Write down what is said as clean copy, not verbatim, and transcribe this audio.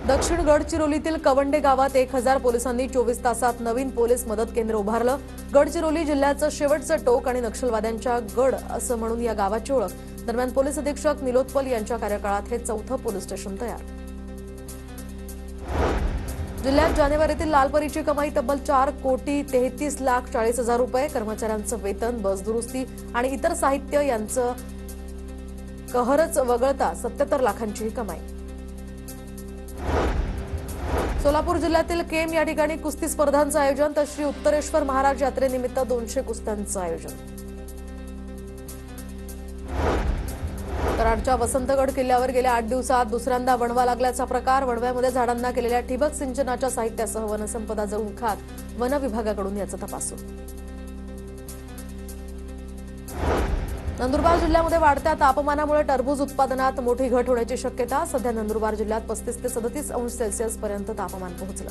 दक्षिण गडचिरोलीतील कवंडे गावात 1000 पोलिसांनी 24 तासात नवीन पोलीस मदत केंद्र उभारलं। गडचिरोली जिल्ह्याचं शेवटचं टोक आणि नक्षलवाद्यांच्या गड असं म्हणून या गावाची ओळख। दरम्यान पोलीस अधीक्षक निलोत्पल यांच्या कार्यकाळात हे चौथं पोलीस स्टेशन तयार। जिल्ह्यात जानेवारीतील लालपरीची कमाई तब्बल 4,33,40,000 रुपये। कर्मचाऱ्यांचं वेतन, बस दुरुस्ती आणि इतर साहित्य यांचं कहरच वगळता 77 लाखांची कमाई। सोलापूर जिल्ह्यातील केम या ठिकाणी कुस्ती स्पर्धांचं आयोजन। तर श्री उत्तरेश्वर महाराज यात्रेनिमित्त 200 कुस्त्यांचं आयोजन। कराडच्या वसंतगड किल्ल्यावर गेल्या 8 दिवसात दुसऱ्यांदा वणवा लागल्याचा प्रकार। वणव्यामध्ये झाडांना केलेल्या ठिबक सिंचनाच्या साहित्यासह वनसंपदा जळून खात वन विभागाकडून याचा तपास सुरू। नंदुरबार जिल्ह्यामध्ये वाढत्या तापमानामुळे टरबूज उत्पादनात मोठी घट होण्याची शक्यता। सध्या नंदुरबार जिल्ह्यात 35 ते 37 अंश सेल्सिअस पर्यंत तापमान पोहोचलं।